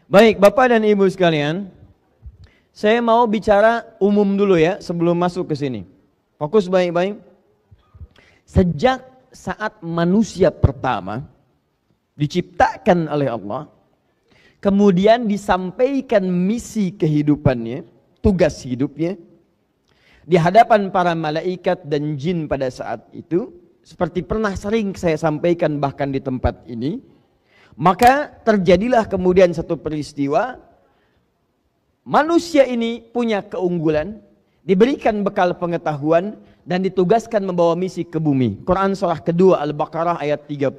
Baik, Bapak dan Ibu sekalian, saya mau bicara umum dulu ya sebelum masuk ke sini. Fokus baik-baik. Sejak saat manusia pertama diciptakan oleh Allah, kemudian disampaikan misi kehidupannya, tugas hidupnya, di hadapan para malaikat dan jin pada saat itu, seperti pernah sering saya sampaikan bahkan di tempat ini, maka terjadilah kemudian satu peristiwa, manusia ini punya keunggulan, diberikan bekal pengetahuan, dan ditugaskan membawa misi ke bumi. Quran surah kedua Al-Baqarah ayat 30.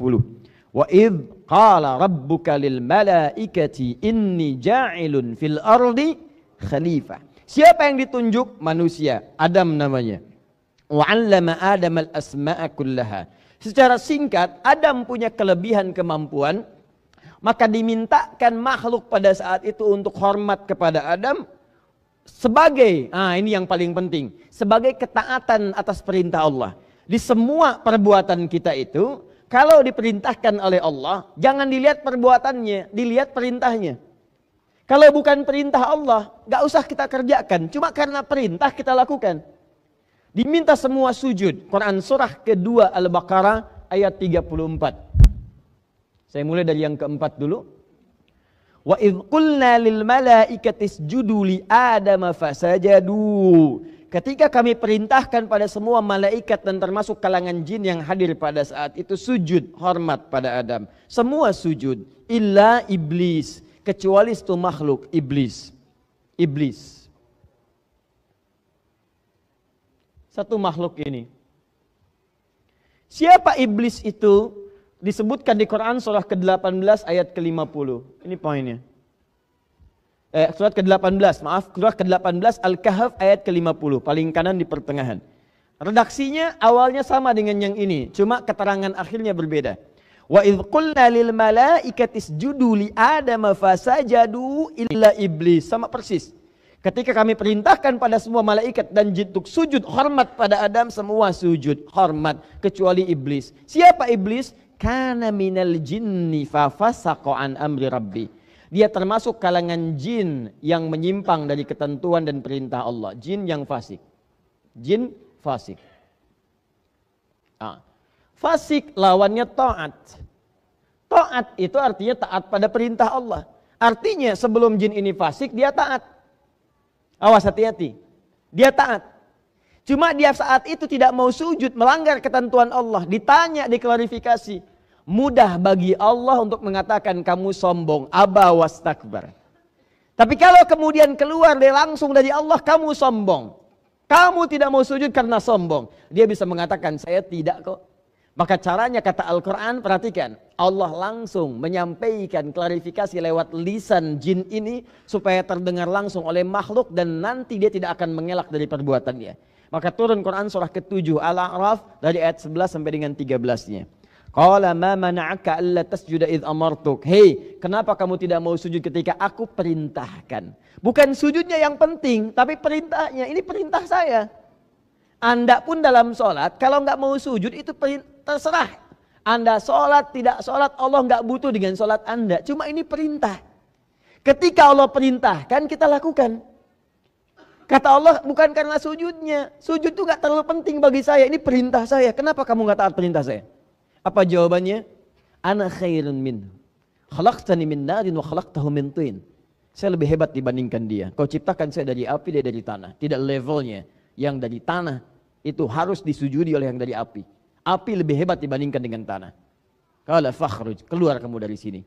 Wa idh qala rabbuka lil malaikati inni ja'ilun fil ardi khalifah. Siapa yang ditunjuk? Manusia, Adam namanya. Wa 'allama Adam al-asma'a kullaha. Secara singkat, Adam punya kelebihan kemampuan, maka dimintakan makhluk pada saat itu untuk hormat kepada Adam sebagai, ini yang paling penting, sebagai ketaatan atas perintah Allah. Di semua perbuatan kita itu, kalau diperintahkan oleh Allah, jangan dilihat perbuatannya, dilihat perintahnya. Kalau bukan perintah Allah, gak usah kita kerjakan, cuma karena perintah kita lakukan. Diminta semua sujud. Quran surah kedua Al-Baqarah ayat 34. Saya mulai dari yang keempat dulu. Wa idh qulna lil malaikati isjudu li Adam fasajadu. Ketika kami perintahkan pada semua malaikat dan termasuk kalangan jin yang hadir pada saat itu sujud hormat pada Adam. Semua sujud illa iblis, kecuali itu makhluk iblis. Iblis. Satu makhluk ini. Siapa iblis itu? Disebutkan di Quran surah ke-18 ayat ke-50. Ini poinnya. Surat ke-18, surah ke-18 Al-Kahf ayat ke-50, paling kanan di pertengahan. Redaksinya awalnya sama dengan yang ini, cuma keterangan akhirnya berbeda. Wa idh qulna lil malaikati isjudu li Adam fasajadu illa iblis, sama persis. Ketika kami perintahkan pada semua malaikat dan jin untuk sujud hormat pada Adam, semua sujud hormat kecuali iblis. Siapa iblis? Kana minal jinni fafasaqa an amri rabbi. Dia termasuk kalangan jin yang menyimpang dari ketentuan dan perintah Allah. Jin yang fasik. Jin fasik. Fasik lawannya taat. Taat itu artinya taat pada perintah Allah. Artinya sebelum jin ini fasik, dia taat. Awas, hati-hati. Dia taat. Cuma dia saat itu tidak mau sujud, melanggar ketentuan Allah. Ditanya, diklarifikasi. Mudah bagi Allah untuk mengatakan kamu sombong. Aba wastakbar. Tapi kalau kemudian keluar dia langsung dari Allah, kamu sombong. Kamu tidak mau sujud karena sombong. Dia bisa mengatakan saya tidak kok. Maka caranya kata Al-Quran, perhatikan. Allah langsung menyampaikan klarifikasi lewat lisan jin ini supaya terdengar langsung oleh makhluk dan nanti dia tidak akan mengelak dari perbuatannya. Maka turun Quran surah ke-7 Al-A'raf dari ayat 11 sampai dengan 13-nya. Qala ma mana'aka alla tasjuda idh amartuk. Hei, kenapa kamu tidak mau sujud ketika aku perintahkan? Bukan sujudnya yang penting, tapi perintahnya. Ini perintah saya. Anda pun dalam sholat, kalau nggak mau sujud itu terserah. Anda sholat, tidak sholat, Allah nggak butuh dengan sholat Anda. Cuma ini perintah. Ketika Allah perintahkan, kita lakukan. Kata Allah, bukan karena sujudnya. Sujud itu gak terlalu penting bagi saya. Ini perintah saya. Kenapa kamu gak taat perintah saya? Apa jawabannya? Ana khairun min. Khalaqtani min narin wa khalaqtahu min tin. Saya lebih hebat dibandingkan dia. Kau ciptakan saya dari api, dia dari tanah. Tidak levelnya. Yang dari tanah itu harus disujudi oleh yang dari api. Api lebih hebat dibandingkan dengan tanah. Qala fakhruj, keluar kamu dari sini.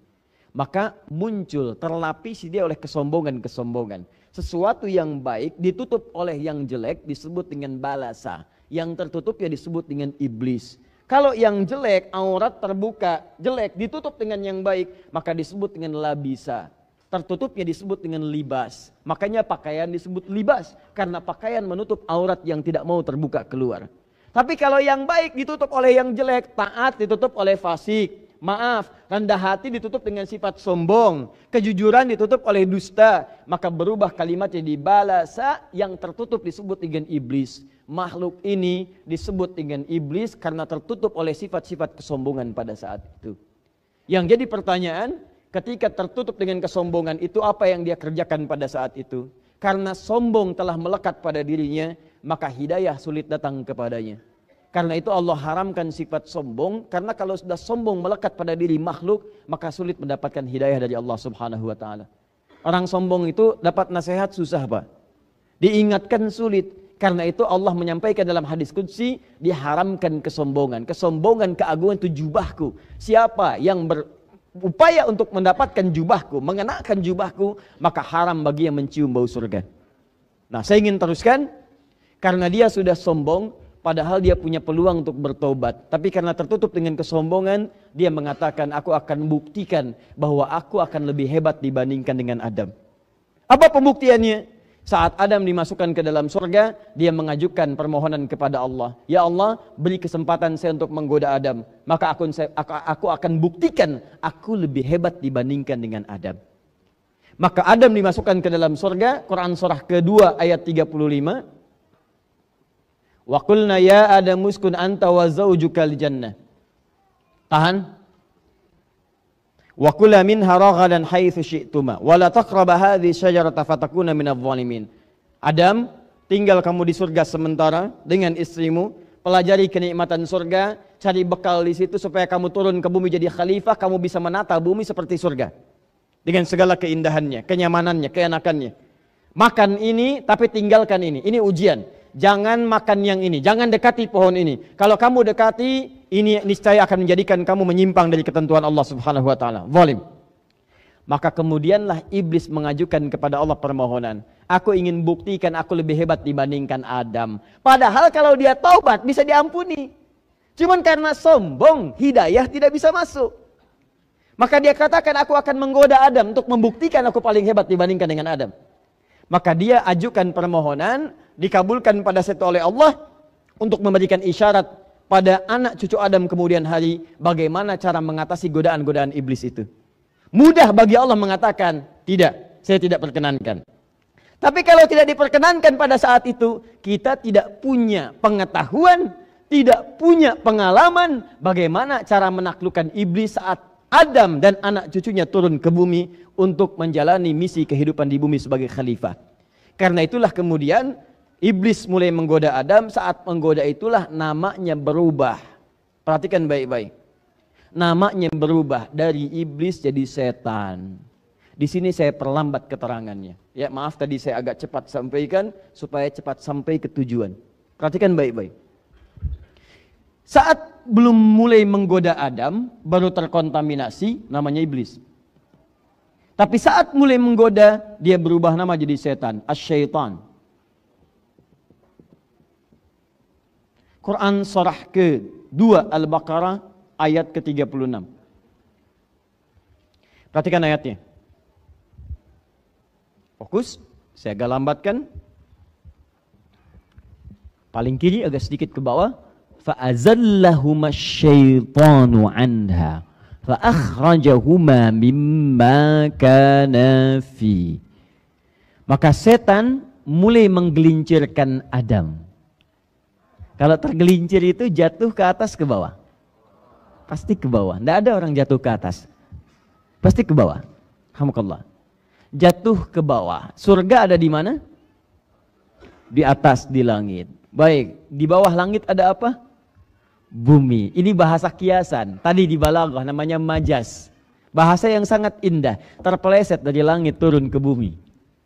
Maka muncul, terlapisi dia oleh kesombongan-kesombongan. Sesuatu yang baik ditutup oleh yang jelek disebut dengan balasa. Yang tertutup ya disebut dengan iblis. Kalau yang jelek, aurat terbuka, jelek ditutup dengan yang baik, maka disebut dengan labisa. Tertutupnya disebut dengan libas. Makanya pakaian disebut libas. Karena pakaian menutup aurat yang tidak mau terbuka keluar. Tapi kalau yang baik ditutup oleh yang jelek, taat ditutup oleh fasik. Maaf, rendah hati ditutup dengan sifat sombong. Kejujuran ditutup oleh dusta. Maka berubah kalimatnya di balasa, yang tertutup disebut dengan iblis. Makhluk ini disebut dengan iblis karena tertutup oleh sifat-sifat kesombongan pada saat itu. Yang jadi pertanyaan, ketika tertutup dengan kesombongan itu, apa yang dia kerjakan pada saat itu? Karena sombong telah melekat pada dirinya, maka hidayah sulit datang kepadanya. Karena itu Allah haramkan sifat sombong, karena kalau sudah sombong melekat pada diri makhluk, maka sulit mendapatkan hidayah dari Allah Subhanahu wa taala. Orang sombong itu dapat nasihat susah, Pak. Diingatkan sulit. Karena itu Allah menyampaikan dalam hadis qudsi, diharamkan kesombongan. Kesombongan, keagungan itu jubahku. Siapa yang berupaya untuk mendapatkan jubahku, mengenakan jubahku, maka haram bagi yang mencium bau surga. Nah, saya ingin teruskan, karena dia sudah sombong, padahal dia punya peluang untuk bertobat. Tapi karena tertutup dengan kesombongan, dia mengatakan, aku akan buktikan bahwa aku akan lebih hebat dibandingkan dengan Adam. Apa pembuktiannya? Saat Adam dimasukkan ke dalam surga, dia mengajukan permohonan kepada Allah. Ya Allah, beri kesempatan saya untuk menggoda Adam. Maka aku akan buktikan aku lebih hebat dibandingkan dengan Adam. Maka Adam dimasukkan ke dalam surga. Quran surah kedua ayat 35. Wa qulna ya Adam uskun anta wa zawjukal jannah. Tahan. Wa kula minha ragadan haitsu syi'tuma wa la taqraba hadhihi syajarata fatakuna minadh dhalimin. Adam, tinggal kamu di surga sementara dengan istrimu, pelajari kenikmatan surga, cari bekal di situ supaya kamu turun ke bumi jadi khalifah, kamu bisa menata bumi seperti surga dengan segala keindahannya, kenyamanannya, keenakannya. Makan ini tapi tinggalkan ini. Ini ujian. Jangan makan yang ini, jangan dekati pohon ini. Kalau kamu dekati, ini niscaya akan menjadikan kamu menyimpang dari ketentuan Allah Subhanahu wa taala. Zalim. Maka kemudianlah iblis mengajukan kepada Allah permohonan. Aku ingin buktikan aku lebih hebat dibandingkan Adam. Padahal kalau dia taubat bisa diampuni. Cuman karena sombong, hidayah tidak bisa masuk. Maka dia katakan, aku akan menggoda Adam untuk membuktikan aku paling hebat dibandingkan dengan Adam. Maka dia ajukan permohonan, dikabulkan pada saat oleh Allah untuk memberikan isyarat pada anak cucu Adam kemudian hari bagaimana cara mengatasi godaan-godaan iblis itu. Mudah bagi Allah mengatakan, tidak, saya tidak perkenankan. Tapi kalau tidak diperkenankan pada saat itu, kita tidak punya pengetahuan, tidak punya pengalaman bagaimana cara menaklukkan iblis saat Adam dan anak cucunya turun ke bumi untuk menjalani misi kehidupan di bumi sebagai khalifah. Karena itulah kemudian iblis mulai menggoda Adam. Saat menggoda itulah namanya berubah. Perhatikan baik-baik. Namanya berubah dari iblis jadi setan. Di sini saya perlambat keterangannya. Ya, maaf tadi saya agak cepat sampaikan supaya cepat sampai ke tujuan. Perhatikan baik-baik. Saat belum mulai menggoda Adam, baru terkontaminasi, namanya iblis. Tapi saat mulai menggoda, dia berubah nama jadi setan, asy-syaitan. Quran surah ke-2 Al-Baqarah ayat ke-36. Perhatikan ayatnya. Fokus, saya agak lambatkan. Paling kiri agak sedikit ke bawah. فَأَزَلَّهُمَا الشَّيْطَانُ عَنْهَا فَأَخْرَجَهُمَا مِمَّا كَانَا فِيهِ. Maka setan mulai menggelincirkan Adam. Kalau tergelincir itu jatuh ke atas ke bawah? Pasti ke bawah. Tidak ada orang jatuh ke atas. Pasti ke bawah. Alhamdulillah. Jatuh ke bawah. Surga ada di mana? Di atas, di langit. Baik, di bawah langit ada apa? Bumi. Ini bahasa kiasan. Tadi di balaghah namanya majaz. Bahasa yang sangat indah. Terpeleset dari langit turun ke bumi.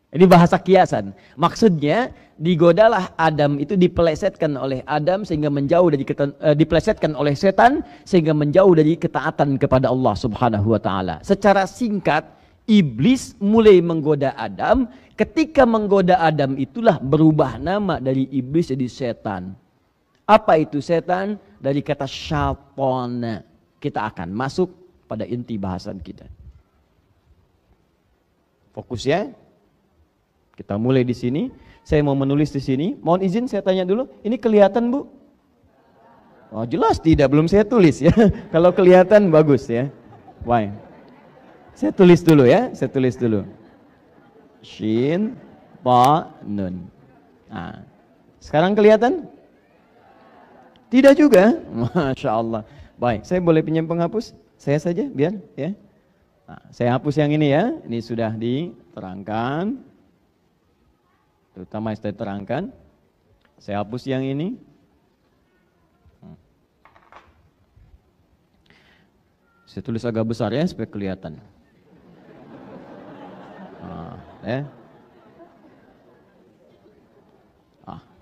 Ini bahasa kiasan. Maksudnya digodalah Adam itu dipelesetkan oleh Adam sehingga menjauh dari dipelesetkan oleh setan sehingga menjauh dari ketaatan kepada Allah Subhanahu wa taala. Secara singkat, iblis mulai menggoda Adam. Ketika menggoda Adam itulah berubah nama dari iblis jadi setan. Apa itu setan? Dari kata syaitan. Kita akan masuk pada inti bahasan kita. Fokus ya. Kita mulai di sini. Saya mau menulis di sini. Mohon izin saya tanya dulu. Ini kelihatan, Bu? Oh, jelas tidak, belum saya tulis ya. Kalau kelihatan bagus ya. Baik. Saya tulis dulu ya. Saya tulis dulu. Shin, ta, nun. Nah, sekarang kelihatan? Tidak juga. Masya Allah. Baik, saya boleh pinjam penghapus? Saya saja, biar ya. Nah, saya hapus yang ini ya. Ini sudah diterangkan. Terutama yang sudah diterangkan. Saya hapus yang ini. Saya tulis agak besar ya supaya kelihatan.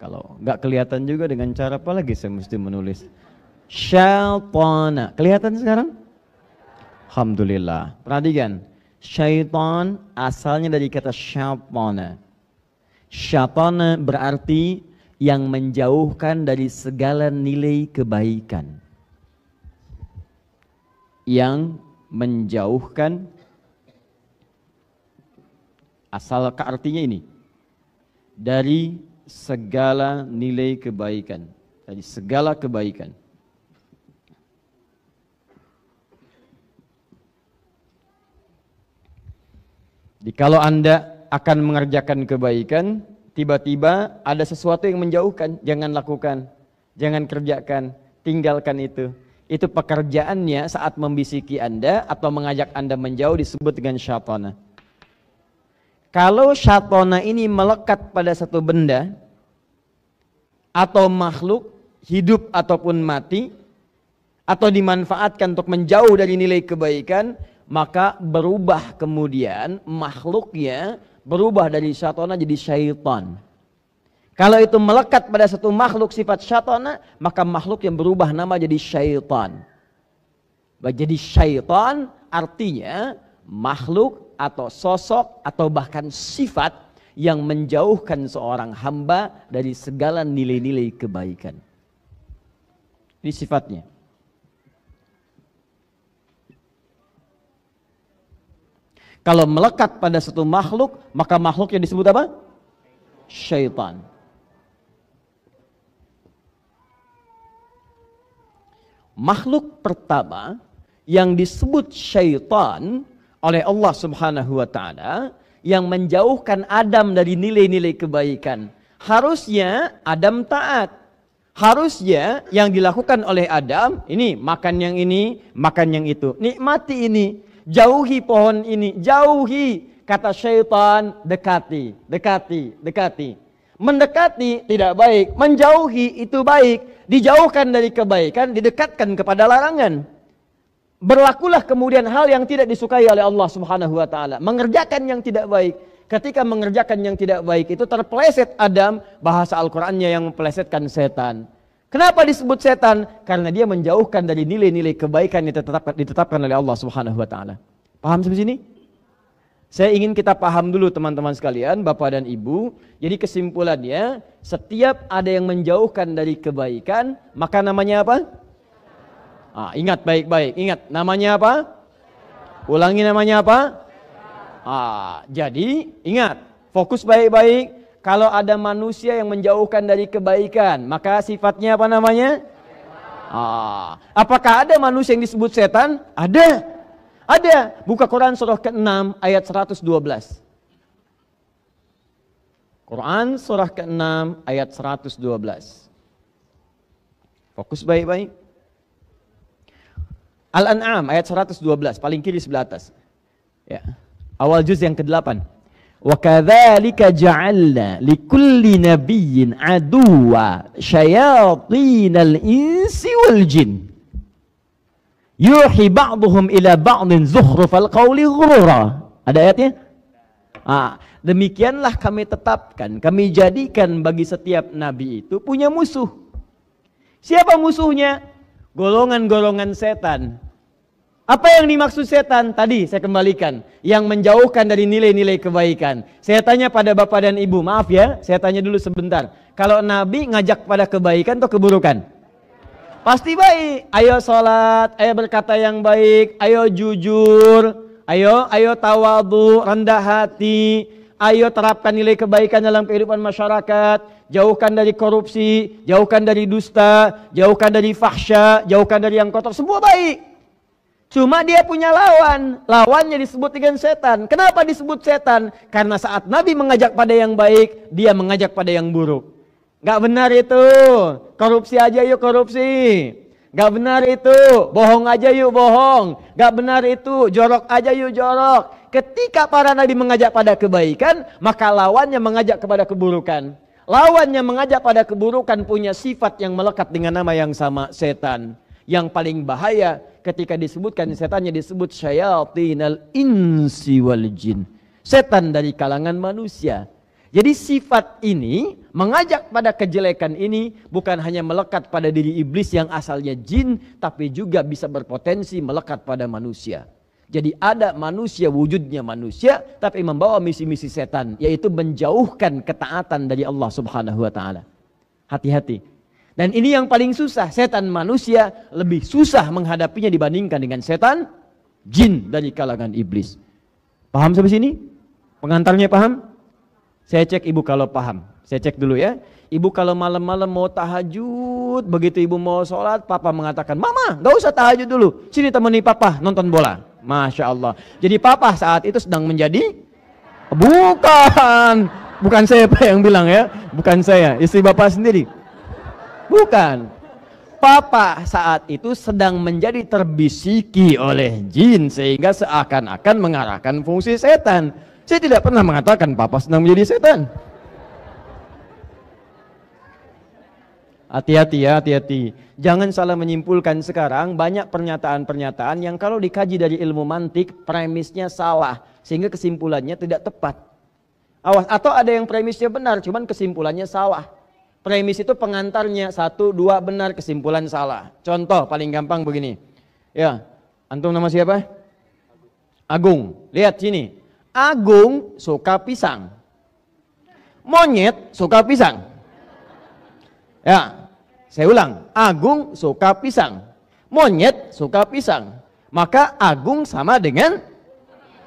Kalau nggak kelihatan juga dengan cara apa lagi saya mesti menulis? Syaitana. Kelihatan sekarang? Alhamdulillah. Perhatikan. Syaitan asalnya dari kata syaitana. Syaitana berarti yang menjauhkan dari segala nilai kebaikan. Yang menjauhkan, asal artinya ini, dari segala nilai kebaikan, dari segala kebaikan. Jadi kalau Anda akan mengerjakan kebaikan, tiba-tiba ada sesuatu yang menjauhkan, jangan lakukan, jangan kerjakan, tinggalkan itu. Itu pekerjaannya saat membisiki Anda atau mengajak Anda menjauh disebut dengan syaitana. Kalau syaitana ini melekat pada satu benda atau makhluk hidup ataupun mati atau dimanfaatkan untuk menjauh dari nilai kebaikan, maka berubah kemudian makhluknya berubah dari syaitana jadi syaitan. Kalau itu melekat pada satu makhluk sifat syaitana, maka makhluk yang berubah nama jadi syaitan. Jadi syaitan artinya makhluk atau sosok atau bahkan sifat yang menjauhkan seorang hamba dari segala nilai-nilai kebaikan. Ini sifatnya. Kalau melekat pada satu makhluk, maka makhluknya disebut apa? Syaitan. Makhluk pertama yang disebut syaitan oleh Allah Subhanahu wa taala yang menjauhkan Adam dari nilai-nilai kebaikan. Harusnya Adam taat. Harusnya yang dilakukan oleh Adam, ini makan yang ini, makan yang itu. Nikmati ini, jauhi pohon ini, jauhi. Kata syaitan, dekati, dekati, dekati. Mendekati tidak baik, menjauhi itu baik. Dijauhkan dari kebaikan, didekatkan kepada larangan. Berlakulah kemudian hal yang tidak disukai oleh Allah Subhanahu wa taala, mengerjakan yang tidak baik. Ketika mengerjakan yang tidak baik itu terpeleset Adam, bahasa Al-Qur'annya yang mempelesetkan setan. Kenapa disebut setan? Karena dia menjauhkan dari nilai-nilai kebaikan yang ditetapkan oleh Allah Subhanahu wa taala. Paham sampai sini? Saya ingin kita paham dulu teman-teman sekalian, Bapak dan Ibu. Jadi kesimpulannya, setiap ada yang menjauhkan dari kebaikan, maka namanya apa? Ingat baik-baik, ingat namanya apa? Ulangi namanya apa? Jadi ingat, fokus baik-baik. Kalau ada manusia yang menjauhkan dari kebaikan, maka sifatnya apa namanya? Apakah ada manusia yang disebut setan? Ada. Ada. Buka Quran surah ke-6 ayat 112. Quran surah ke-6 ayat 112. Fokus baik-baik. Al-An'am ayat 112, paling kiri sebelah atas. Ya. Awal juz yang ke-8. Wa kadzalika ja'alna likulli nabiyyin aduwwa syayatinal insi wal jin. Yuhi ba'duhum ila ba'din zukhrufal qawli ghurura. Ada ayatnya? Demikianlah kami tetapkan, kami jadikan bagi setiap nabi itu punya musuh. Siapa musuhnya? Golongan-golongan setan. Apa yang dimaksud setan? Tadi saya kembalikan, yang menjauhkan dari nilai-nilai kebaikan. Saya tanya pada Bapak dan Ibu, maaf ya, saya tanya dulu sebentar. Kalau nabi ngajak pada kebaikan atau keburukan? Pasti baik. Ayo sholat, ayo berkata yang baik, ayo jujur, ayo tawadhu, rendah hati, ayo terapkan nilai kebaikan dalam kehidupan masyarakat, jauhkan dari korupsi, jauhkan dari dusta, jauhkan dari fahsya, jauhkan dari yang kotor, semua baik. Cuma dia punya lawan, lawannya disebut dengan setan. Kenapa disebut setan? Karena saat Nabi mengajak pada yang baik, dia mengajak pada yang buruk. Gak benar itu. Korupsi aja yuk korupsi. Gak benar itu, bohong aja yuk bohong. Gak benar itu, jorok aja yuk jorok. Ketika para nabi mengajak pada kebaikan, maka lawannya mengajak kepada keburukan. Lawannya mengajak pada keburukan punya sifat yang melekat dengan nama yang sama, setan. Yang paling bahaya ketika disebutkan setannya disebut syayatinal insi wal jin. Setan dari kalangan manusia. Jadi sifat ini mengajak pada kejelekan ini bukan hanya melekat pada diri iblis yang asalnya jin, tapi juga bisa berpotensi melekat pada manusia. Jadi ada manusia wujudnya manusia, tapi membawa misi-misi setan, yaitu menjauhkan ketaatan dari Allah Subhanahu wa taala. Hati-hati. Dan ini yang paling susah, setan manusia lebih susah menghadapinya dibandingkan dengan setan jin dari kalangan iblis. Paham sampai sini? Pengantarnya paham? Saya cek ibu kalau paham. Saya cek dulu ya. Ibu kalau malam-malam mau tahajud, begitu ibu mau sholat, papa mengatakan, Mama gak usah tahajud dulu, sini temani papa nonton bola. Masya Allah. Jadi papa saat itu sedang menjadi, bukan saya yang bilang ya, bukan saya, istri bapak sendiri. Bukan. Papa saat itu sedang menjadi terbisiki oleh jin sehingga seakan-akan mengarahkan fungsi setan. Saya tidak pernah mengatakan papa sedang menjadi setan. Hati-hati ya, hati-hati. Jangan salah menyimpulkan sekarang banyak pernyataan-pernyataan yang kalau dikaji dari ilmu mantik premisnya salah sehingga kesimpulannya tidak tepat. Awas, atau ada yang premisnya benar cuman kesimpulannya salah. Premis itu pengantarnya 1, 2 benar, kesimpulan salah. Contoh paling gampang begini. Ya, antum nama siapa? Agung. Lihat sini. Agung suka pisang. Monyet suka pisang. Ya, saya ulang. Agung suka pisang. Monyet suka pisang. Maka Agung sama dengan,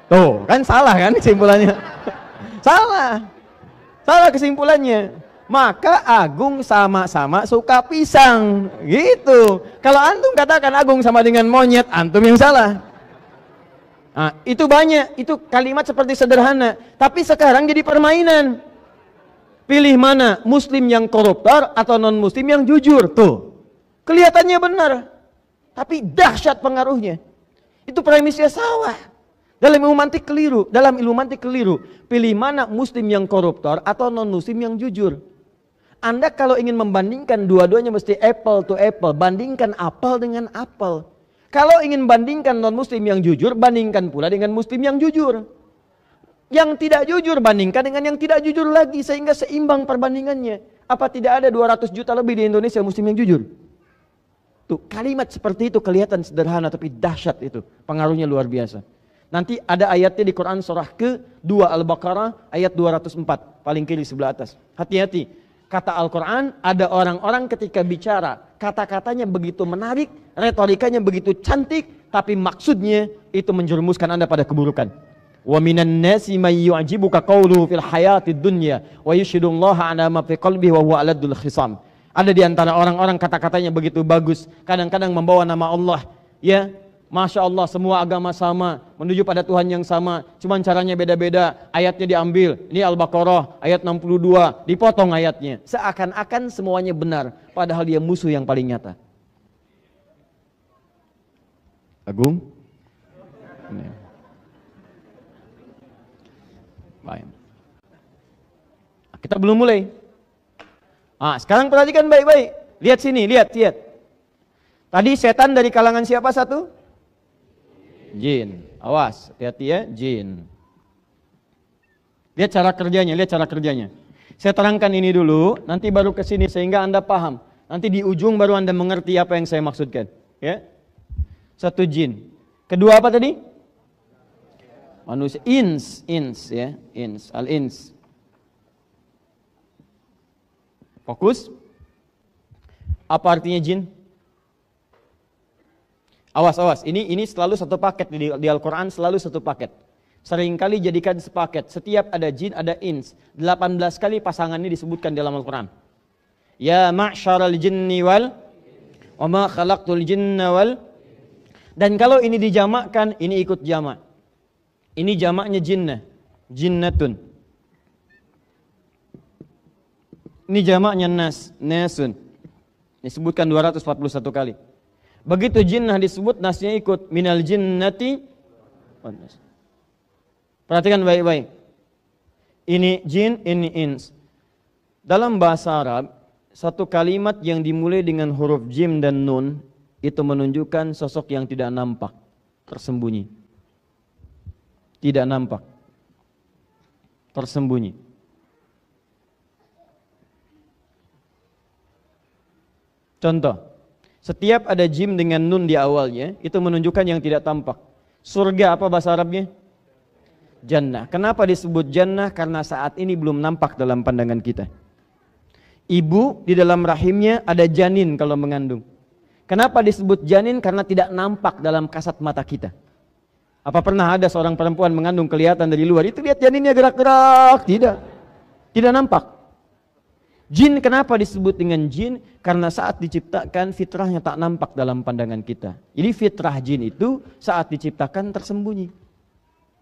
tuh kan salah kan kesimpulannya. Salah. Salah kesimpulannya. Maka Agung sama-sama suka pisang. Gitu. Kalau antum katakan Agung sama dengan monyet, antum yang salah. Nah, itu banyak, itu kalimat seperti sederhana, tapi sekarang jadi permainan. Pilih mana, muslim yang koruptor atau non muslim yang jujur. Tuh, kelihatannya benar, tapi dahsyat pengaruhnya. Itu premisnya salah. Dalam ilmu mantik keliru. Pilih mana, muslim yang koruptor atau non muslim yang jujur. Anda kalau ingin membandingkan dua-duanya mesti apple to apple, bandingkan apel dengan apel. Kalau ingin bandingkan non-muslim yang jujur, bandingkan pula dengan muslim yang jujur. Yang tidak jujur, bandingkan dengan yang tidak jujur lagi, sehingga seimbang perbandingannya. Apa tidak ada 200 juta lebih di Indonesia muslim yang jujur? Tuh, kalimat seperti itu kelihatan sederhana, tapi dahsyat itu. Pengaruhnya luar biasa. Nanti ada ayatnya di Quran surah ke-2 Al-Baqarah, ayat 204, paling kiri sebelah atas. Hati-hati. Kata Al-Quran, ada orang-orang ketika bicara, kata-katanya begitu menarik, retorikanya begitu cantik, tapi maksudnya itu menjerumuskan Anda pada keburukan. Wa minan nasi may yu'jibuka qawluhu fil hayatid dunya wa yashhadullaha ala ma fi qalbihi wa huwa aladul khisam. Ada di antara orang-orang kata-katanya begitu bagus, kadang-kadang membawa nama Allah, ya. Masya Allah, semua agama sama, menuju pada Tuhan yang sama, cuman caranya beda-beda. Ayatnya diambil, ini Al-Baqarah ayat 62, dipotong ayatnya, seakan-akan semuanya benar, padahal dia musuh yang paling nyata. Agung, ini. Baik. Kita belum mulai. Sekarang perhatikan baik-baik. Lihat sini, lihat. Tadi setan dari kalangan siapa satu? Jin. Awas, hati-hati ya, jin. Lihat cara kerjanya. Saya terangkan ini dulu, nanti baru ke sini sehingga Anda paham. Nanti di ujung baru Anda mengerti apa yang saya maksudkan, ya. Satu jin. Kedua apa tadi? Manusia. Ins ya, al-ins. Fokus. Apa artinya jin? Awas, ini selalu satu paket di Al-Quran, selalu satu paket. Seringkali jadikan sepaket. Setiap ada jin, ada ins. 18 kali pasangan ini disebutkan dalam Al-Quran. Ya ma'syaral jinni wal wa ma khalaqtul jinna wal. Dan kalau ini dijamakkan, ini ikut jamak. Ini jamaknya jinnah, jinnatun. Ini jamaknya nas, nasun. Disebutkan 241 kali. Begitu jinnah disebut, nasnya ikut. Minal jinnati wan nas. Perhatikan baik-baik. Ini jin, ini ins. Dalam bahasa Arab, satu kalimat yang dimulai dengan huruf jim dan nun itu menunjukkan sosok yang tidak nampak, tersembunyi. Tidak nampak, tersembunyi. Contoh, setiap ada jim dengan nun di awalnya, itu menunjukkan yang tidak tampak. Surga apa bahasa Arabnya? Jannah. Kenapa disebut jannah? Karena saat ini belum nampak dalam pandangan kita. Ibu di dalam rahimnya ada janin kalau mengandung. Kenapa disebut janin? Karena tidak nampak dalam kasat mata kita. Apa pernah ada seorang perempuan mengandung kelihatan dari luar? Itu lihat janinnya gerak-gerak. Tidak. Tidak nampak. Jin kenapa disebut dengan jin? Karena saat diciptakan fitrahnya tak nampak dalam pandangan kita. Jadi fitrah jin itu saat diciptakan tersembunyi.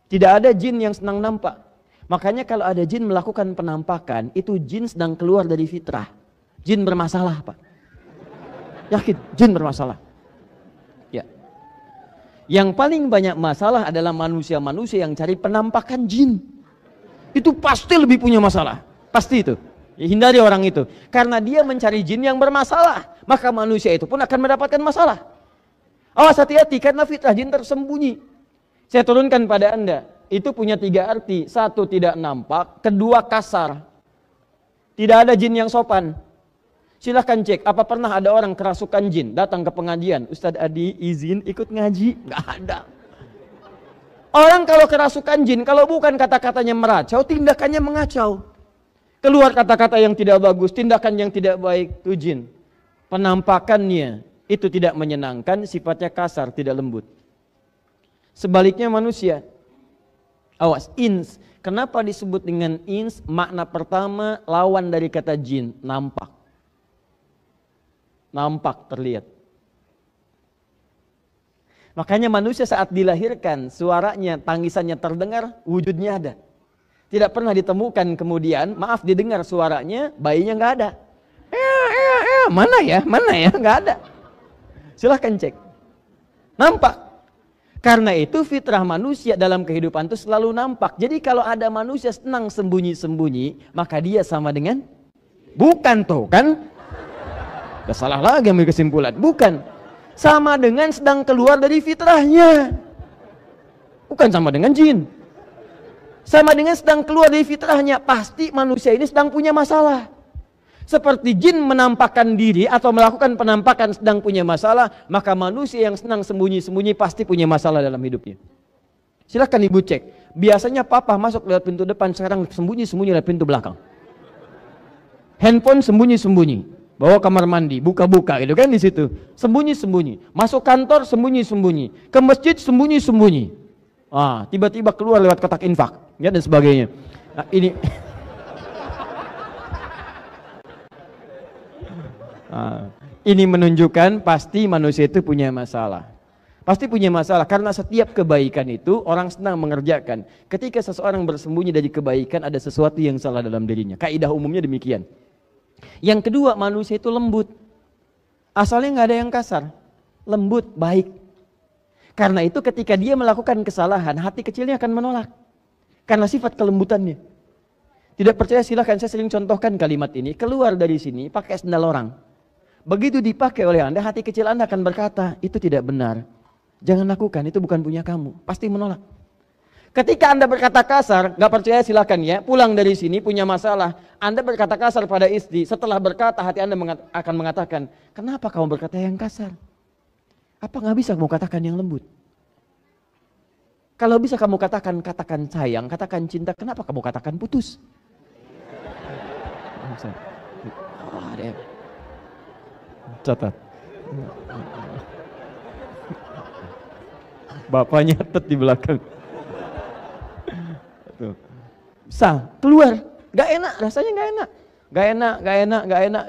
Tidak ada jin yang senang nampak. Makanya kalau ada jin melakukan penampakan, itu jin sedang keluar dari fitrah. Jin bermasalah, Pak. Yakin, jin bermasalah. Ya. Yang paling banyak masalah adalah manusia-manusia yang cari penampakan jin. Itu pasti lebih punya masalah. Pasti itu. Ya, hindari orang itu. Karena dia mencari jin yang bermasalah. Maka manusia itu pun akan mendapatkan masalah. Awas, hati-hati karena fitrah jin tersembunyi. Saya turunkan pada Anda. Itu punya 3 arti. 1, tidak nampak. 2, kasar. Tidak ada jin yang sopan. Silahkan cek, apa pernah ada orang kerasukan jin datang ke pengajian? Ustadz Adi izin ikut ngaji? Nggak ada. Orang kalau kerasukan jin, kalau bukan kata-katanya meracau, tindakannya mengacau. Keluar kata-kata yang tidak bagus, tindakan yang tidak baik, itu jin. Penampakannya itu tidak menyenangkan, sifatnya kasar, tidak lembut. Sebaliknya manusia. Awas, ins. Kenapa disebut dengan ins? Makna pertama, lawan dari kata jin, nampak. Nampak, terlihat. Makanya manusia saat dilahirkan, suaranya, tangisannya terdengar, wujudnya ada. Tidak pernah ditemukan kemudian, maaf didengar suaranya, bayinya nggak ada. Mana ya, nggak ada. Silahkan cek. Nampak. Karena itu fitrah manusia dalam kehidupan itu selalu nampak. Jadi kalau ada manusia senang sembunyi-sembunyi, maka dia sama dengan bukan tuh kan? Udah salah lagi ambil kesimpulan. Bukan. Sama dengan sedang keluar dari fitrahnya. Bukan sama dengan jin. Sama dengan sedang keluar dari fitrahnya. Pasti manusia ini sedang punya masalah. Seperti jin menampakkan diri atau melakukan penampakan sedang punya masalah, maka manusia yang senang sembunyi-sembunyi pasti punya masalah dalam hidupnya. Silahkan ibu cek. Biasanya papa masuk lewat pintu depan, sekarang sembunyi-sembunyi lewat pintu belakang. Handphone sembunyi-sembunyi. Bawa kamar mandi, buka-buka gitu kan di situ. Sembunyi-sembunyi. Masuk kantor sembunyi-sembunyi. Ke masjid sembunyi-sembunyi. Ah, tiba-tiba keluar lewat kotak infak, ya dan sebagainya. Nah, ini ini menunjukkan pasti manusia itu punya masalah. Pasti punya masalah karena setiap kebaikan itu orang senang mengerjakan. Ketika seseorang bersembunyi dari kebaikan, ada sesuatu yang salah dalam dirinya. Kaidah umumnya demikian. Yang kedua, manusia itu lembut. Asalnya nggak ada yang kasar. Lembut, baik. Karena itu ketika dia melakukan kesalahan, hati kecilnya akan menolak. Karena sifat kelembutannya. Tidak percaya silahkan, saya sering contohkan kalimat ini. Keluar dari sini pakai sendal orang. Begitu dipakai oleh Anda, hati kecil Anda akan berkata, itu tidak benar. Jangan lakukan, itu bukan punya kamu. Pasti menolak. Ketika Anda berkata kasar, gak percaya silakan ya, pulang dari sini punya masalah. Anda berkata kasar pada istri, setelah berkata hati Anda akan mengatakan, kenapa kamu berkata yang kasar? Apa gak bisa kamu katakan yang lembut? Kalau bisa kamu katakan sayang, katakan cinta, kenapa kamu katakan putus? Catat. Bapak nyatet di belakang. Sah, keluar. Gak enak, rasanya gak enak.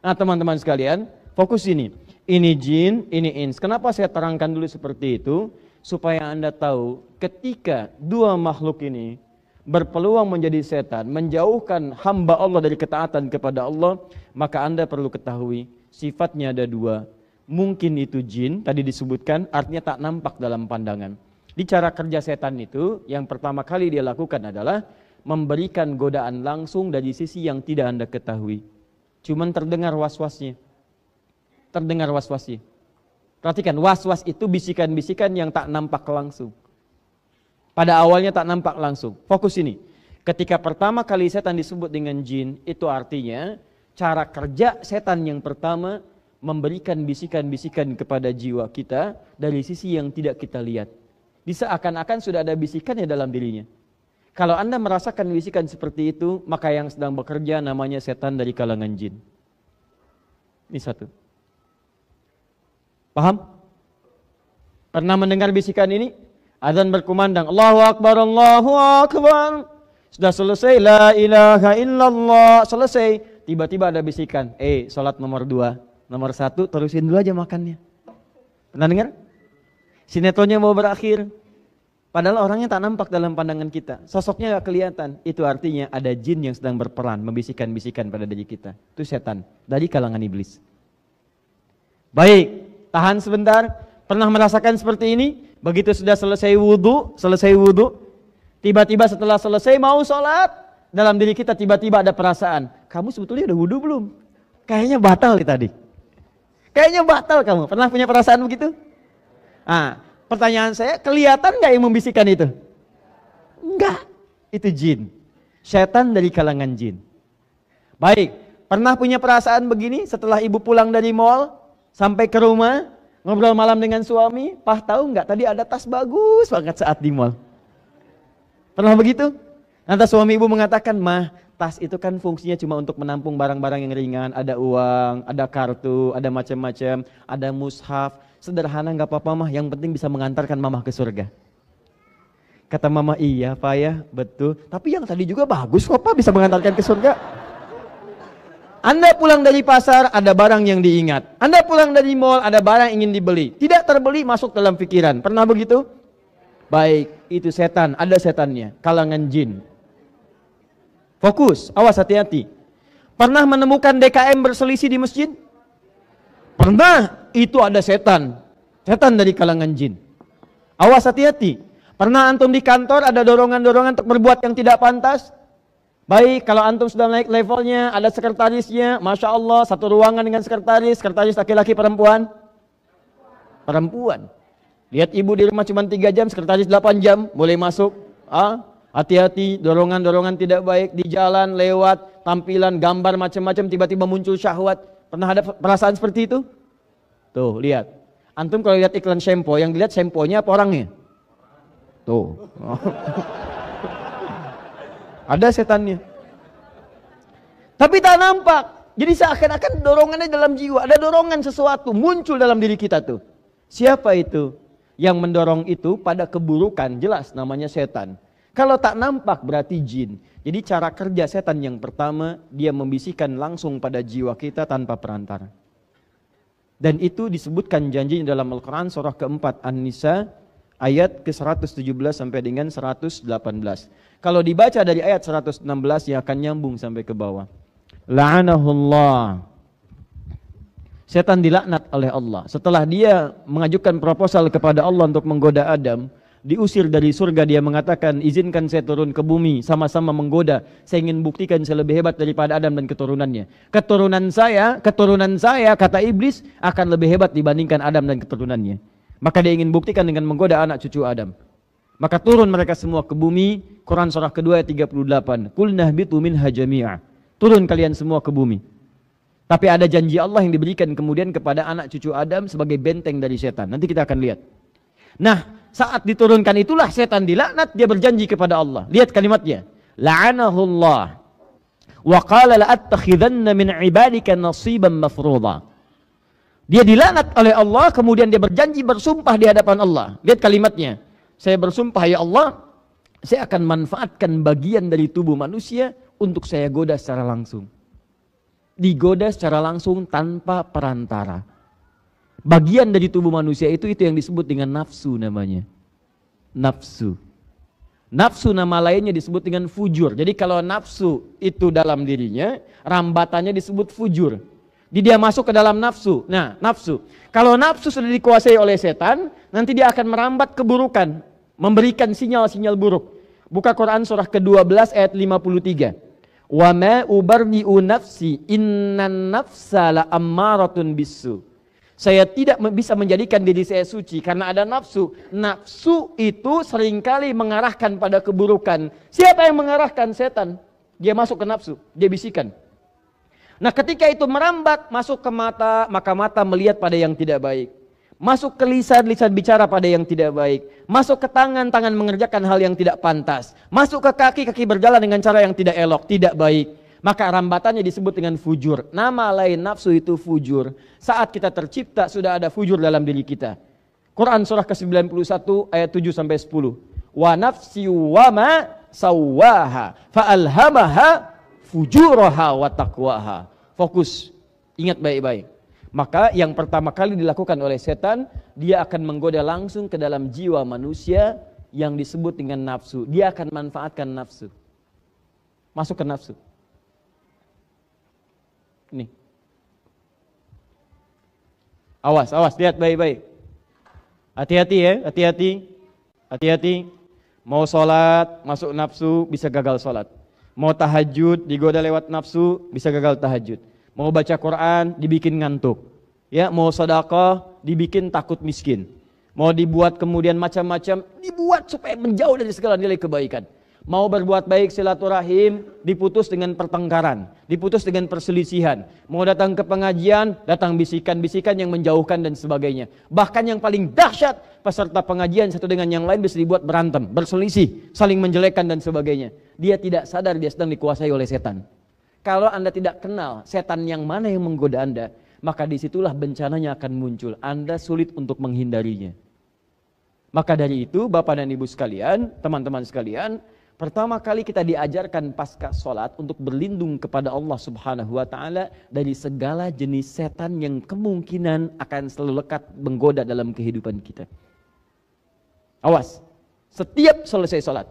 Nah teman-teman sekalian, fokus ini. Ini jin, ini ins. Kenapa saya terangkan dulu seperti itu? Supaya Anda tahu ketika dua makhluk ini berpeluang menjadi setan, menjauhkan hamba Allah dari ketaatan kepada Allah, maka Anda perlu ketahui sifatnya ada dua. mungkin itu jin, tadi disebutkan artinya tak nampak dalam pandangan. Di cara kerja setan itu, yang pertama kali dia lakukan adalah memberikan godaan langsung dari sisi yang tidak Anda ketahui. Cuman terdengar was-wasnya. Terdengar was-wasnya. Perhatikan, was-was itu bisikan-bisikan yang tak nampak langsung. Pada awalnya tak nampak langsung. Fokus ini. Ketika pertama kali setan disebut dengan jin, itu artinya cara kerja setan yang pertama memberikan bisikan-bisikan kepada jiwa kita dari sisi yang tidak kita lihat. Seakan-akan sudah ada bisikannya dalam dirinya. Kalau Anda merasakan bisikan seperti itu, maka yang sedang bekerja namanya setan dari kalangan jin. Ini satu. Paham? Pernah mendengar bisikan ini? Azan berkumandang, Allahu Akbar, Allahu Akbar. Sudah selesai, la ilaha illallah, selesai. Tiba-tiba ada bisikan, salat nomor 2, nomor 1, terusin dulu aja makannya. Pernah dengar? Sinetronnya mau berakhir. Padahal orangnya tak nampak dalam pandangan kita. Sosoknya gak kelihatan. Itu artinya ada jin yang sedang berperan, membisikkan-bisikan pada diri kita. Itu setan, dari kalangan iblis. Baik, tahan sebentar. Pernah merasakan seperti ini? Begitu sudah selesai wudhu, tiba-tiba setelah selesai mau sholat, dalam diri kita tiba-tiba ada perasaan, kamu sebetulnya udah wudhu belum? Kayaknya batal tadi. Kayaknya batal kamu. Pernah punya perasaan begitu? Pertanyaan saya, kelihatan gak yang membisikkan itu? Enggak, itu jin. Setan dari kalangan jin. Baik, pernah punya perasaan begini setelah ibu pulang dari mall, sampai ke rumah, ngobrol malam dengan suami, tahu nggak tadi ada tas bagus banget saat di mall. Pernah begitu? Nanti suami ibu mengatakan, mah tas itu kan fungsinya cuma untuk menampung barang-barang yang ringan, ada uang, ada kartu, ada macam-macam, ada mushaf, sederhana nggak apa-apa mah, yang penting bisa mengantarkan mama ke surga. Kata mama, iya pak ya, betul. Tapi yang tadi juga bagus kok pak, bisa mengantarkan ke surga. Anda pulang dari pasar, ada barang yang diingat. Anda pulang dari mall, ada barang yang ingin dibeli. Tidak terbeli, masuk dalam pikiran. Pernah begitu? Baik, itu setan, ada setannya, kalangan jin. Fokus, awas hati-hati. Pernah menemukan DKM berselisih di masjid? Pernah, itu ada setan. Setan dari kalangan jin. Awas hati-hati. Pernah antum di kantor ada dorongan-dorongan untuk berbuat yang tidak pantas? Baik, kalau antum sudah naik levelnya, ada sekretarisnya, Masya Allah, satu ruangan dengan sekretaris laki-laki perempuan? Perempuan. Lihat ibu di rumah cuma 3 jam, sekretaris 8 jam, boleh masuk. Hati-hati, dorongan-dorongan tidak baik, di jalan, lewat, tampilan, gambar macam-macam, tiba-tiba muncul syahwat. Pernah ada perasaan seperti itu? Tuh, lihat. Antum kalau lihat iklan shampoo, yang dilihat shampoo-nya apa orangnya? Tuh. Ada setannya. Tapi tak nampak. Jadi seakan-akan dorongannya dalam jiwa. Ada dorongan sesuatu muncul dalam diri kita tuh. Siapa itu? Yang mendorong itu pada keburukan, jelas namanya setan. Kalau tak nampak berarti jin. Jadi cara kerja setan yang pertama, dia membisikkan langsung pada jiwa kita tanpa perantara. Dan itu disebutkan janjinya dalam Al-Quran surah keempat An-Nisa ayat ke-117 sampai dengan 118. Kalau dibaca dari ayat 116 ya akan nyambung sampai ke bawah. La'anahullah. Setan dilaknat oleh Allah. Setelah dia mengajukan proposal kepada Allah untuk menggoda Adam, diusir dari surga, dia mengatakan, izinkan saya turun ke bumi, sama-sama menggoda. Saya ingin buktikan saya lebih hebat daripada Adam dan keturunannya. Keturunan saya, kata iblis, akan lebih hebat dibandingkan Adam dan keturunannya. Maka dia ingin buktikan dengan menggoda anak cucu Adam. Maka turun mereka semua ke bumi. Quran surah kedua ayat 38. Qul nahbitu minha jami'a. Turun kalian semua ke bumi. Tapi ada janji Allah yang diberikan kemudian kepada anak cucu Adam sebagai benteng dari setan. Nanti kita akan lihat. Nah, saat diturunkan itulah setan dilaknat, dia berjanji kepada Allah. Lihat kalimatnya. La'anahullah. Wa qala la'attakhidanna min ibadika nasiban mafruḍa. Dia dilaknat oleh Allah, kemudian dia berjanji, bersumpah di hadapan Allah. Lihat kalimatnya. Saya bersumpah ya Allah, saya akan manfaatkan bagian dari tubuh manusia untuk saya goda secara langsung. Digoda secara langsung tanpa perantara. Bagian dari tubuh manusia itu yang disebut dengan nafsu namanya. Nafsu. Nafsu nama lainnya disebut dengan fujur. Jadi kalau nafsu itu dalam dirinya, rambatannya disebut fujur. Dia masuk ke dalam nafsu. Nah, nafsu. Kalau nafsu sudah dikuasai oleh setan, nanti dia akan merambat keburukan, memberikan sinyal-sinyal buruk. Buka Quran surah ke-12 ayat 53. Wa ma ubarri'u nafsi innan nafsa la ammaratun bisu. Saya tidak bisa menjadikan diri saya suci karena ada nafsu. Nafsu itu seringkali mengarahkan pada keburukan. Siapa yang mengarahkan? Setan. Dia masuk ke nafsu, dia bisikan. Nah, ketika itu merambat masuk ke mata, maka mata melihat pada yang tidak baik. Masuk ke lisan, lisan bicara pada yang tidak baik. Masuk ke tangan, tangan mengerjakan hal yang tidak pantas. Masuk ke kaki, kaki berjalan dengan cara yang tidak elok, tidak baik. Maka rambatannya disebut dengan fujur. Nama lain nafsu itu fujur. Saat kita tercipta sudah ada fujur dalam diri kita. Quran surah ke-91 ayat 7-10. Wa nafsi wa ma sawwaha fa'alhamaha fujuraha wa taqwaha. Fokus, ingat baik-baik. Maka yang pertama kali dilakukan oleh setan, dia akan menggoda langsung ke dalam jiwa manusia yang disebut dengan nafsu. Dia akan manfaatkan nafsu. Masuk ke nafsu. Nih. Awas, awas, lihat baik-baik. Hati-hati ya, hati-hati. Hati-hati. Mau sholat, masuk nafsu, bisa gagal sholat. Mau tahajud, digoda lewat nafsu, bisa gagal tahajud. Mau baca Quran, dibikin ngantuk. Ya, mau sedekah, dibikin takut miskin. Mau dibuat kemudian macam-macam, dibuat supaya menjauh dari segala nilai kebaikan. Mau berbuat baik silaturahim, diputus dengan pertengkaran, diputus dengan perselisihan. Mau datang ke pengajian, datang bisikan-bisikan yang menjauhkan dan sebagainya. Bahkan yang paling dahsyat, peserta pengajian satu dengan yang lain bisa dibuat berantem, berselisih, saling menjelekkan dan sebagainya. Dia tidak sadar dia sedang dikuasai oleh setan. Kalau Anda tidak kenal setan yang mana yang menggoda Anda, maka disitulah bencananya akan muncul. Anda sulit untuk menghindarinya. Maka dari itu Bapak dan Ibu sekalian, teman-teman sekalian, pertama kali kita diajarkan pasca sholat untuk berlindung kepada Allah Subhanahu wa ta'ala dari segala jenis setan yang kemungkinan akan selalu lekat menggoda dalam kehidupan kita. Awas, setiap selesai sholat.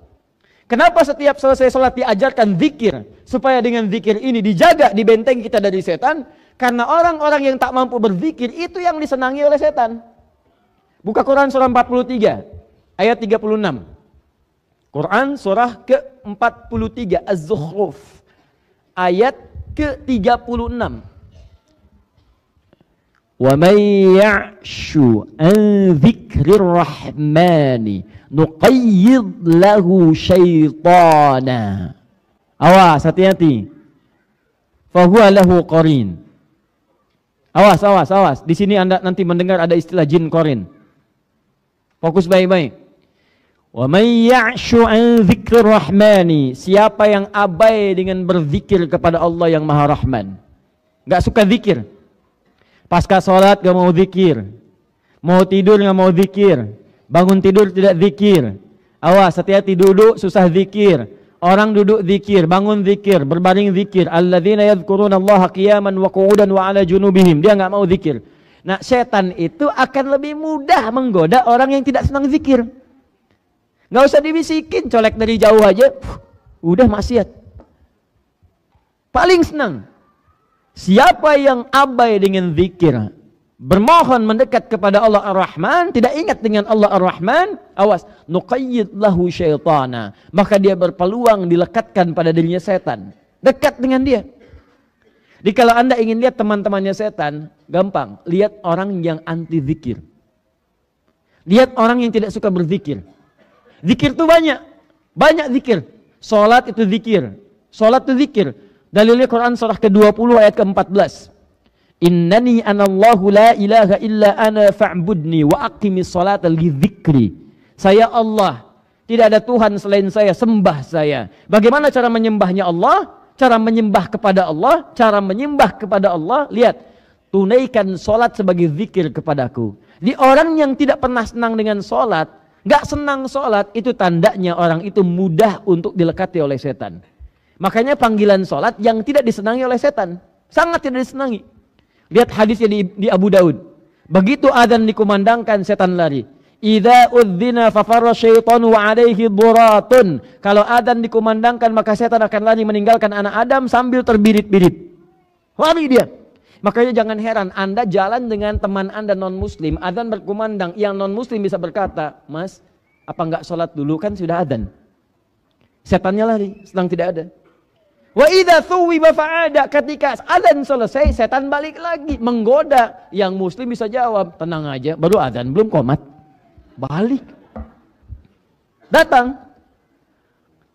Kenapa setiap selesai sholat diajarkan zikir? Supaya dengan zikir ini dijaga, dibenteng kita dari setan. Karena orang-orang yang tak mampu berzikir itu yang disenangi oleh setan. Buka Quran surah 43 ayat 36. Quran surah ke-43 Az-Zukhruf ayat ke-36. Wa may ya'shu an dzikrir rahmani nuqayyid lahu syaitana. Awas, hati-hati. Fahuwa lahu qarin. Awas, awas, awas. Di sini Anda nanti mendengar ada istilah jin qarin. Fokus baik-baik. Wa may ya'shu an dzikrir rahmani, siapa yang abai dengan berzikir kepada Allah yang Maha Rahman. Enggak suka zikir. Pasca sholat gak mau zikir, mau tidur gak mau zikir, bangun tidur tidak zikir. Awas, hati-hati, duduk susah zikir, orang duduk zikir, bangun zikir, berbaring zikir. Alladzina yadhkurunallaha qiyaman wa qu'udan wa 'ala junubihim. Dia gak mau zikir. Nah, setan itu akan lebih mudah menggoda orang yang tidak senang zikir. Gak usah dibisikin, colek dari jauh aja, udah maksiat. Paling senang siapa yang abai dengan zikir, bermohon mendekat kepada Allah Ar-Rahman, tidak ingat dengan Allah Ar-Rahman, awas, nuqayyid lahu syaitana, maka dia berpeluang dilekatkan pada dirinya setan. Dekat dengan dia. Jadi kalau Anda ingin lihat teman-temannya setan, gampang, lihat orang yang anti zikir. Lihat orang yang tidak suka berzikir. Zikir itu banyak, banyak zikir. Salat itu zikir, salat itu zikir. Dalilnya Quran surah ke-20 ayat ke-14. Innani anallahu la ilaha illa ana fa'budni wa aqimis salata li dzikri. Saya Allah, tidak ada Tuhan selain saya, sembah saya. Bagaimana cara menyembahnya Allah? Cara menyembah kepada Allah, cara menyembah kepada Allah, lihat. Tunaikan salat sebagai zikir kepadaku. Di orang yang tidak pernah senang dengan salat, enggak senang salat, itu tandanya orang itu mudah untuk dilekati oleh setan. Makanya panggilan sholat yang tidak disenangi oleh setan. Sangat tidak disenangi. Lihat hadisnya di Abu Daud. Begitu adzan dikumandangkan, setan lari. Idza udzina fafarra syaitanu wa alaihi duratun. Kalau adzan dikumandangkan, maka setan akan lari meninggalkan anak Adam sambil terbirit-birit. Lari dia. Makanya jangan heran Anda jalan dengan teman Anda non-muslim, adzan berkumandang, yang non-muslim bisa berkata, "Mas, apa enggak sholat dulu, kan sudah adzan?" Setannya lari, sedang tidak ada. Wa idza thuwiba fa'ada, ketika adzan selesai, setan balik lagi menggoda. Yang muslim bisa jawab, "Tenang aja, baru adzan, belum qomat." Balik. Datang.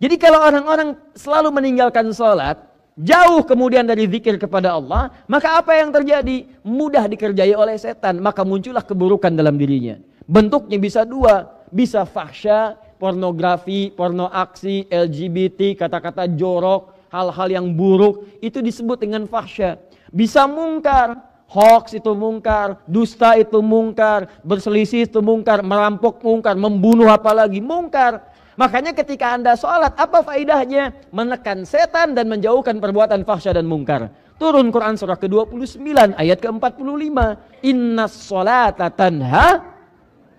Jadi kalau orang-orang selalu meninggalkan sholat, jauh kemudian dari zikir kepada Allah, maka apa yang terjadi? Mudah dikerjai oleh setan, maka muncullah keburukan dalam dirinya. Bentuknya bisa dua, bisa fahsya, pornografi, porno aksi, LGBT, kata-kata jorok, hal-hal yang buruk, itu disebut dengan fahsya. Bisa mungkar, hoax itu mungkar, dusta itu mungkar, berselisih itu mungkar, merampok mungkar, membunuh apalagi mungkar. Makanya ketika Anda sholat, apa faedahnya? Menekan setan dan menjauhkan perbuatan fahsya dan mungkar. Turun Quran surah ke-29 ayat ke-45. Innas sholata tanha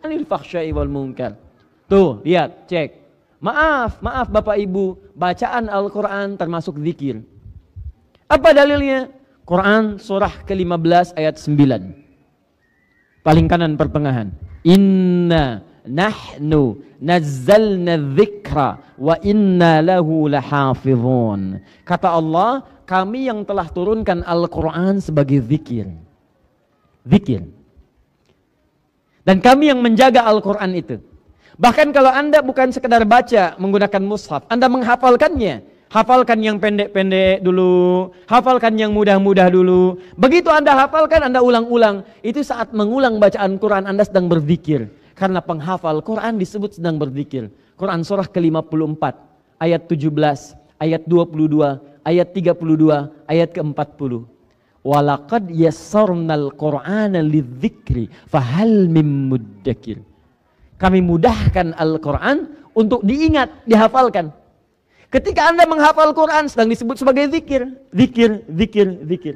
anil fahsya'i wal munkar. Tuh, lihat, cek. Maaf Bapak Ibu, bacaan Al-Quran termasuk zikir. Apa dalilnya? Quran surah ke-15 ayat 9. Paling kanan pertengahan. Inna nahnu nazzalna dzikra wa inna lahu lahafizun. Kata Allah, kami yang telah turunkan Al-Quran sebagai zikir. Zikir. Dan kami yang menjaga Al-Quran itu. Bahkan kalau Anda bukan sekedar baca menggunakan mushaf, Anda menghafalkannya. Hafalkan yang pendek-pendek dulu, hafalkan yang mudah-mudah dulu. Begitu Anda hafalkan, Anda ulang-ulang. Itu saat mengulang bacaan Quran Anda sedang berzikir. Karena penghafal Quran disebut sedang berzikir. Quran surah ke-54, ayat 17, ayat 22, ayat 32, ayat ke-40. Walaqad yassarnal Qur'ana lidzikri fahal mim muddakir. Kami mudahkan Al-Quran untuk diingat, dihafalkan. Ketika Anda menghafal Quran sedang disebut sebagai zikir. Zikir, zikir, zikir.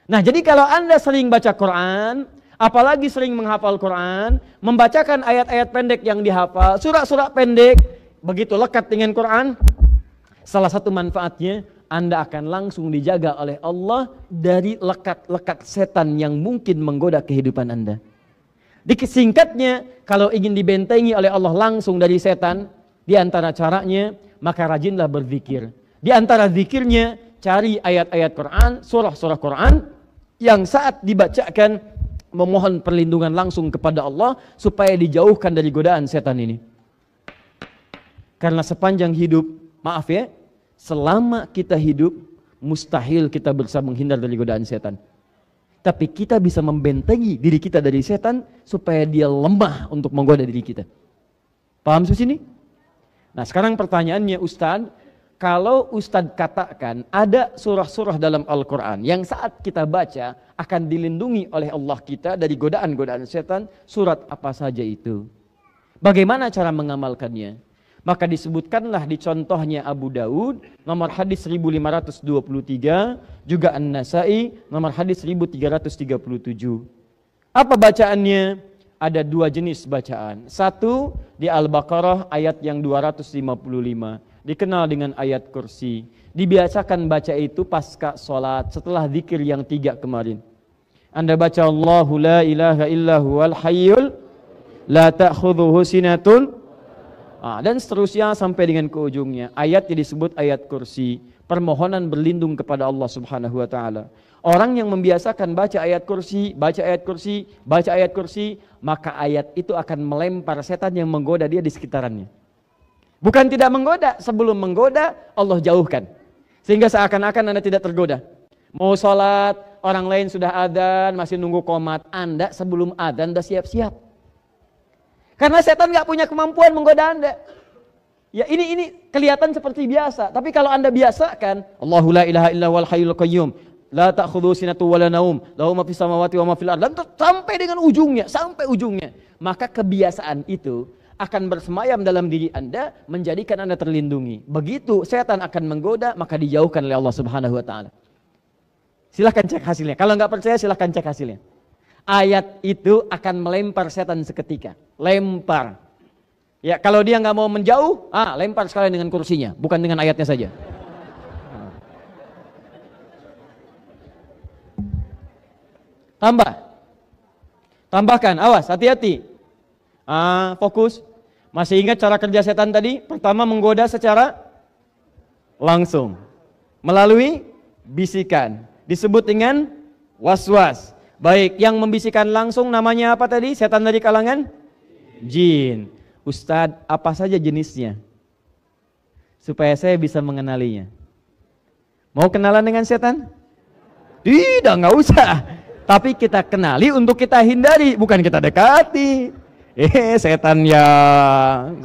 Nah, jadi kalau Anda sering baca Quran, apalagi sering menghafal Quran, membacakan ayat-ayat pendek yang dihafal, surat-surat pendek, begitu lekat dengan Quran, salah satu manfaatnya, Anda akan langsung dijaga oleh Allah dari lekat-lekat setan yang mungkin menggoda kehidupan Anda. Singkatnya, kalau ingin dibentengi oleh Allah langsung dari setan, di antara caranya, maka rajinlah berzikir. Di antara zikirnya, cari ayat-ayat Quran, surah-surah Quran, yang saat dibacakan, memohon perlindungan langsung kepada Allah, supaya dijauhkan dari godaan setan ini. Karena sepanjang hidup, maaf ya, selama kita hidup, mustahil kita bisa menghindar dari godaan setan. Tapi kita bisa membentengi diri kita dari setan supaya dia lemah untuk menggoda diri kita. Paham sampai sini? Nah, sekarang pertanyaannya, Ustadz, kalau Ustadz katakan ada surah-surah dalam Al-Quran yang saat kita baca akan dilindungi oleh Allah kita dari godaan-godaan setan, surat apa saja itu? Bagaimana cara mengamalkannya? Maka disebutkanlah di contohnya Abu Daud nomor hadis 1523, juga An-Nasai nomor hadis 1337. Apa bacaannya? Ada dua jenis bacaan. Satu di Al-Baqarah ayat yang 255, dikenal dengan ayat kursi. Dibiasakan baca itu pasca sholat setelah zikir yang 3 kemarin. Anda baca Allahu la ilaha illa huwal hayyul la ta'khudhuhu sinatun, dan seterusnya sampai dengan ke ujungnya. Ayat yang disebut ayat kursi, permohonan berlindung kepada Allah Subhanahu wa taala. Orang yang membiasakan baca ayat kursi, baca ayat kursi, baca ayat kursi, maka ayat itu akan melempar setan yang menggoda dia di sekitarannya. Bukan tidak menggoda, sebelum menggoda Allah jauhkan. Sehingga seakan-akan Anda tidak tergoda. Mau sholat, orang lain sudah adzan, masih nunggu qomat. Anda sebelum adzan sudah siap-siap. Karena setan nggak punya kemampuan menggoda Anda. Ya ini kelihatan seperti biasa, tapi kalau Anda biasakan, Allahu la ilaha illa huwal hayyul qayyum, la ta'khudhuhu sinatun wa la naum, lahu ma fis samawati wa ma fil ardh, sampai dengan ujungnya, maka kebiasaan itu akan bersemayam dalam diri Anda, menjadikan Anda terlindungi. Begitu setan akan menggoda, maka dijauhkan oleh Allah Subhanahu wa taala. Silahkan cek hasilnya. Kalau nggak percaya silahkan cek hasilnya. Ayat itu akan melempar setan seketika. Lempar. Ya, kalau dia nggak mau menjauh, lempar sekalian dengan kursinya, bukan dengan ayatnya saja. Tambah. Tambahkan, awas, hati-hati. Fokus. Masih ingat cara kerja setan tadi? Pertama menggoda secara langsung. Melalui bisikan. Disebut dengan was-was. Baik, yang membisikkan langsung namanya apa tadi? Setan dari kalangan jin. Ustadz, apa saja jenisnya? Supaya saya bisa mengenalinya. Mau kenalan dengan setan? Tidak, nggak usah. Tapi kita kenali untuk kita hindari, bukan kita dekati. Setan yang